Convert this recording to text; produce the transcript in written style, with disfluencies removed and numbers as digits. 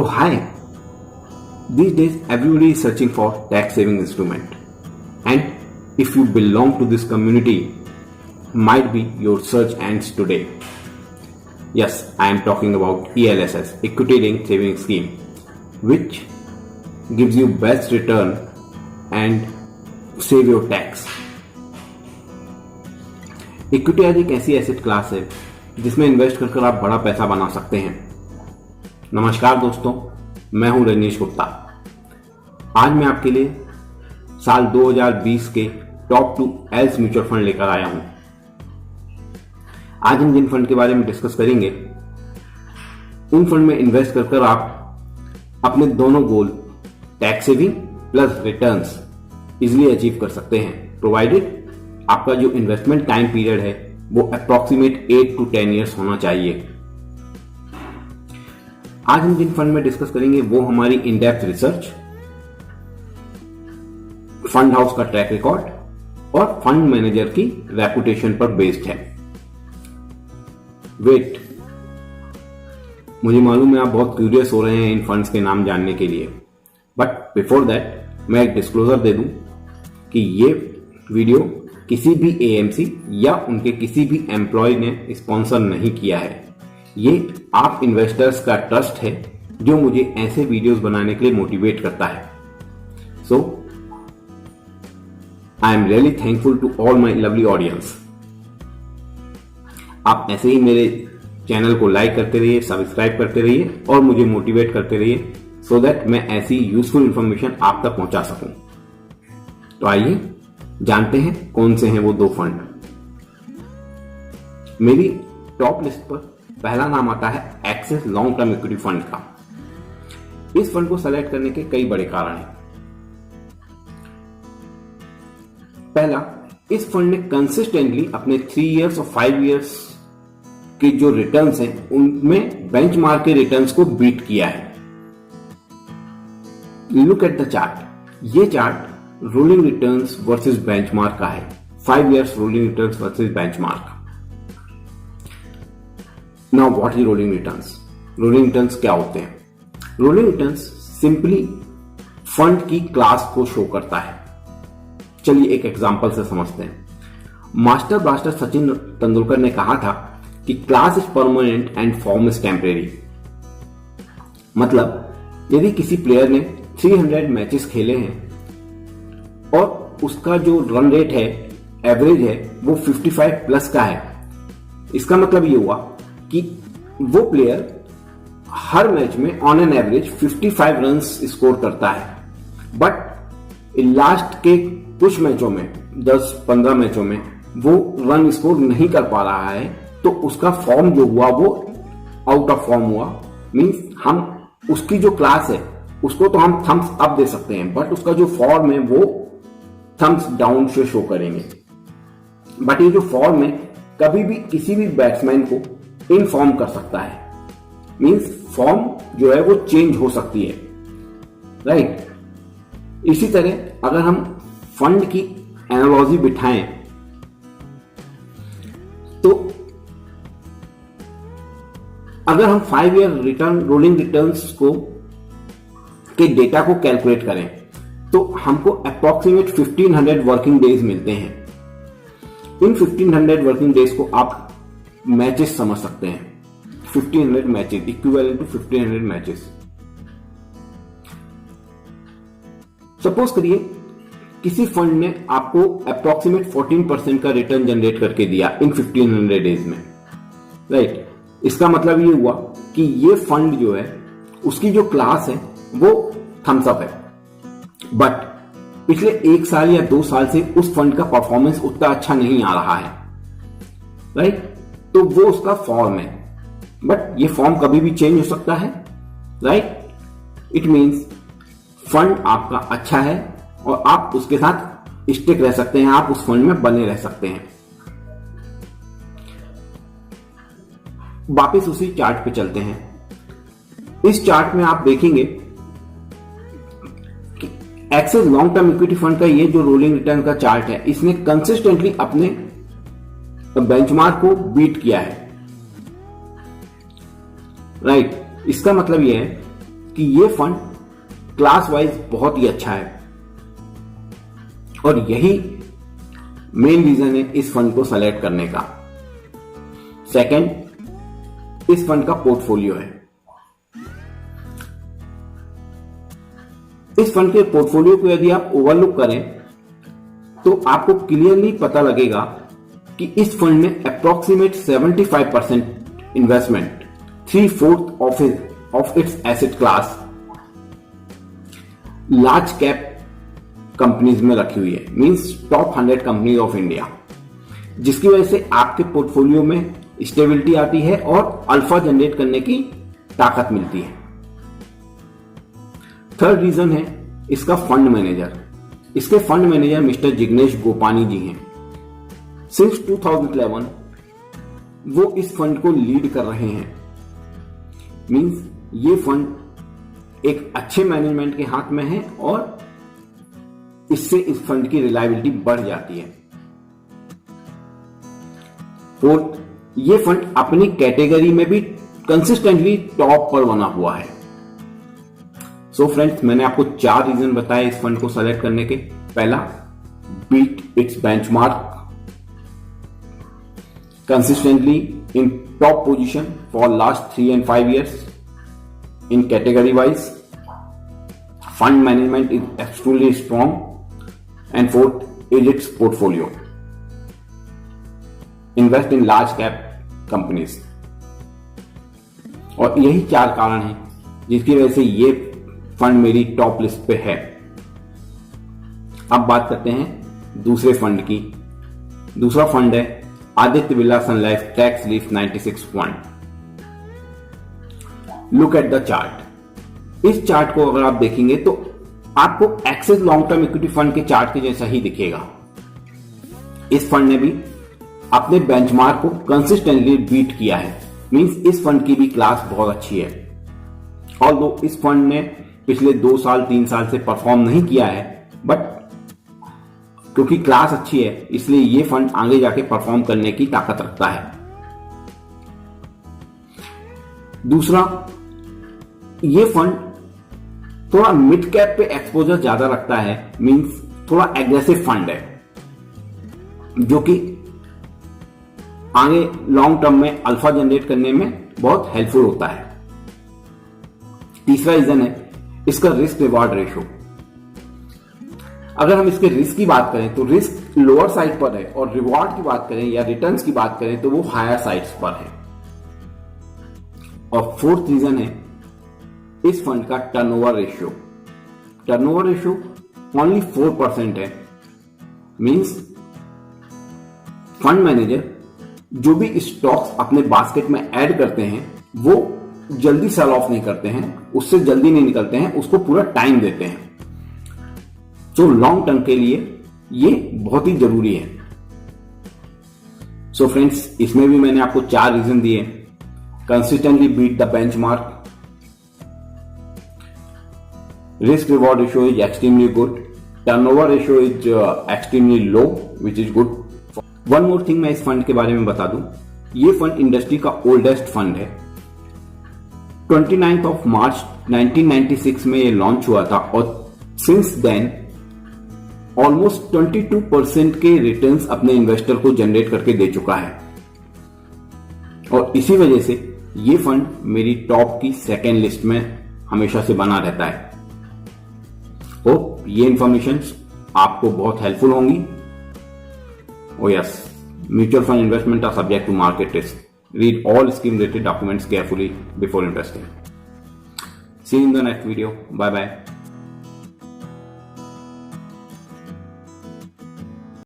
hi, these days everybody is searching for tax saving instrument, and if you belong to this community, might be your search ends today. Yes, I am talking about ELSS, Equity Linked Saving Scheme, which gives you best return and save your tax. Equity आज एक ऐसी asset class है जिसमें invest कर आप बड़ा पैसा बना सकते हैं। नमस्कार दोस्तों, मैं हूं रजनीश गुप्ता। आज मैं आपके लिए साल 2020 के टॉप 2 एल्स म्यूचुअल फंड लेकर आया हूं। आज हम जिन फंड के बारे में डिस्कस करेंगे, उन फंड में इन्वेस्ट कर आप अपने दोनों goal tax saving plus returns easily achieve कर सकते हैं, प्रोवाइडेड आपका जो इन्वेस्टमेंट टाइम पीरियड है वो अप्रोक्सीमेट 8 to 10 ईयर्स होना चाहिए। आज हम जिन फंड में डिस्कस करेंगे वो हमारी in depth research, fund house का ट्रैक रिकॉर्ड और फंड मैनेजर की रेपुटेशन पर बेस्ड है। वेट, मुझे मालूम है आप बहुत क्यूरियस हो रहे हैं इन फंड्स के नाम जानने के लिए, बट बिफोर दैट मैं एक डिस्क्लोजर दे दूं कि ये वीडियो किसी भी एएमसी या उनके किसी भी एम्प्लॉय ने स्पॉन्सर नहीं किया है। ये आप इन्वेस्टर्स का ट्रस्ट है जो मुझे ऐसे वीडियोस बनाने के लिए मोटिवेट करता है। So I am really thankful to all my lovely audience. आप ऐसे ही मेरे चैनल को लाइक करते रहिए, सब्सक्राइब करते रहिए और मुझे मोटिवेट करते रहिए सो दैट मैं ऐसी यूजफुल इंफॉर्मेशन आप तक पहुंचा सकूं। तो आइए जानते हैं कौन से हैं वो 2 फंड। मेरी टॉप लिस्ट पर पहला नाम आता है axis long term equity fund का। इस फंड को सेलेक्ट करने के कई बड़े कारण हैं। पहला, इस फंड ने कंसिस्टेंटली अपने 3 इयर्स और 5 इयर्स के जो रिटर्न्स हैं उनमें बेंचमार्क के रिटर्न्स को बीट किया है। Look at the chart. ये chart rolling returns versus benchmark का है। 5 years rolling returns versus benchmark. Now what is rolling returns? Rolling returns क्या होते हैं? रोलिंग रिटर्न्स सिंपली फंड की क्लास को शो करता है। चलिए एक एग्जांपल से समझते हैं। मास्टर ब्लास्टर सचिन तेंदुलकर ने कहा था कि class is permanent and form is temporary. मतलब यदि किसी प्लेयर ने 300 मैचेस खेले हैं और उसका जो रन रेट है, एवरेज है, वो 55 प्लस का है, इसका मतलब ये हुआ कि वो प्लेयर हर मैच में on an average 55 runs score करता है। बट लास्ट के कुछ मैचों में, 10-15 मैचों में वो रन स्कोर नहीं कर पा रहा है, तो उसका फॉर्म जो हुआ वो आउट ऑफ फॉर्म हुआ। मींस हम उसकी जो क्लास है उसको तो हम थम्स अप दे सकते हैं, बट उसका जो फॉर्म है वो थम्स डाउन से शो करेंगे। बट ये जो फॉर्म है कभी भी किसी भी बैट्समैन को इनफॉर्म कर सकता है। मींस फॉर्म जो है वो चेंज हो सकती है, राइट? इसी तरह अगर हम फंड की एनालॉजी बिठाएं तो अगर हम 5 ईयर रिटर्न रोलिंग रिटर्न्स को के डेटा को कैलकुलेट करें तो हमको अप्रोक्सीमेट 1500 वर्किंग डेज मिलते हैं। इन 1500 वर्किंग डेज को आप मैचेस समझ सकते हैं। 1500 matches equivalent to 1500 matches. Suppose करिए किसी फंड ने आपको अप्रोक्सीमेट 14% का रिटर्न जनरेट करके दिया इन 1500 डेज में, राइट? इसका मतलब ये हुआ कि ये फंड जो है उसकी जो क्लास है वो थम्स अप है। बट पिछले 1 साल या 2 साल से उस फंड का परफॉर्मेंस उतना अच्छा नहीं आ रहा है, राइट? तो वो उसका फॉर्म है, बट ये फॉर्म कभी भी चेंज हो सकता है, राइट? इट मींस फंड आपका अच्छा है और आप उसके साथ स्टिक रह सकते हैं, आप उस फंड में बने रह सकते हैं। वापिस उसी चार्ट पे चलते हैं। इस चार्ट में आप देखेंगे कि axis long term equity fund का ये जो रोलिंग रिटर्न का चार्ट है, इसने कंसिस्टेंटली अपने बेंचमार्क को बीट किया है, राइट? इसका मतलब यह है कि ये फंड क्लास वाइज बहुत ही अच्छा है और यही मेन रीजन है इस फंड को सेलेक्ट करने का। सेकंड, इस फंड का पोर्टफोलियो है। इस फंड के पोर्टफोलियो को यदि आप ओवरलुक करें तो आपको क्लियरली पता लगेगा कि इस फंड में approximate 75% investment, 3/4 of its asset class large cap companies में रखी हुई है, means top 100 company of India, जिसकी वजह से आपके पोर्टफोलियो में स्टेबिलिटी आती है और अल्फा जनरेट करने की ताकत मिलती है। थर्ड रीजन है इसका फंड मैनेजर। इसके fund manager mister Jignesh Gopani ji हैं। सिंस 2011 वो इस फंड को लीड कर रहे हैं। मींस ये फंड एक अच्छे मैनेजमेंट के हाथ में है और इससे इस फंड की रिलायबिलिटी बढ़ जाती है। फोर्थ, ये फंड अपनी कैटेगरी में भी कंसिस्टेंटली टॉप पर बना हुआ है। सो फ्रेंड्स, मैंने आपको 4 रीजन बताए इस फंड को सेलेक्ट करने के। पहला, beat its benchmark, consistently in top position for last 3 and 5 years in category wise, fund management is extremely strong, and fourth is its portfolio, invest in large cap companies। और यही 4 कारण हैं जिसकी वजह से ये फंड मेरी टॉप लिस्ट पे है। अब बात करते हैं दूसरे फंड की। दूसरा फंड है Aditya Birla Sun Life Tax Relief 96 fund. Look at the chart. इस चार्ट को अगर आप देखेंगे तो आपको Axis long term equity fund के चार्ट के जैसा ही दिखेगा। इस फंड ने भी अपने बेंचमार्क को कंसिस्टेंटली बीट किया है। मींस इस फंड की भी क्लास बहुत अच्छी है। ऑल्दो इस फंड ने पिछले 2 साल 3 साल से परफॉर्म नहीं किया है, बट क्योंकि क्लास अच्छी है इसलिए ये फंड आगे जाके परफॉर्म करने की ताकत रखता है। दूसरा, ये फंड थोड़ा मिड कैप पे एक्सपोजर ज्यादा रखता है। मींस थोड़ा एग्रेसिव फंड है जो कि आगे लॉन्ग टर्म में अल्फा जनरेट करने में बहुत हेल्पफुल होता है। तीसरा रीजन है इसका रिस्क रिवॉर्ड रेशियो। अगर हम इसके रिस्क की बात करें तो रिस्क लोअर साइड पर है और रिवॉर्ड की बात करें या रिटर्न्स की बात करें तो वो हायर साइड्स पर है। और फोर्थ रीजन है इस फंड का turnover ratio. Turnover ratio only 4% है। मींस फंड मैनेजर जो भी स्टॉक्स अपने बास्केट में ऐड करते हैं वो जल्दी सेल ऑफ नहीं करते हैं, उससे जल्दी नहीं निकलते हैं, उसको पूरा टाइम देते हैं। तो लॉन्ग टर्म के लिए ये बहुत ही जरूरी है। सो फ्रेंड्स, इसमें भी मैंने आपको 4 रीजन दिए। Consistently beat the benchmark, risk reward ratio is extremely good, turnover ratio is extremely low which is good. One more thing मैं इस फंड के बारे में बता दूं, ये फंड इंडस्ट्री का ओल्डेस्ट फंड है। 29 मार्च 1996 में ये लॉन्च हुआ था और सिंस देन ऑलमोस्ट 22% के रिटर्न्स अपने इन्वेस्टर को जनरेट करके दे चुका है। और इसी वजह से ये फंड मेरी टॉप की सेकेंड लिस्ट में हमेशा से बना रहता है। होप ये इंफॉर्मेशन आपको बहुत हेल्पफुल होंगी। Oh yes, mutual fund investment are subject to market risk. Read all scheme related documents carefully before investing. See you in the next video. Bye bye.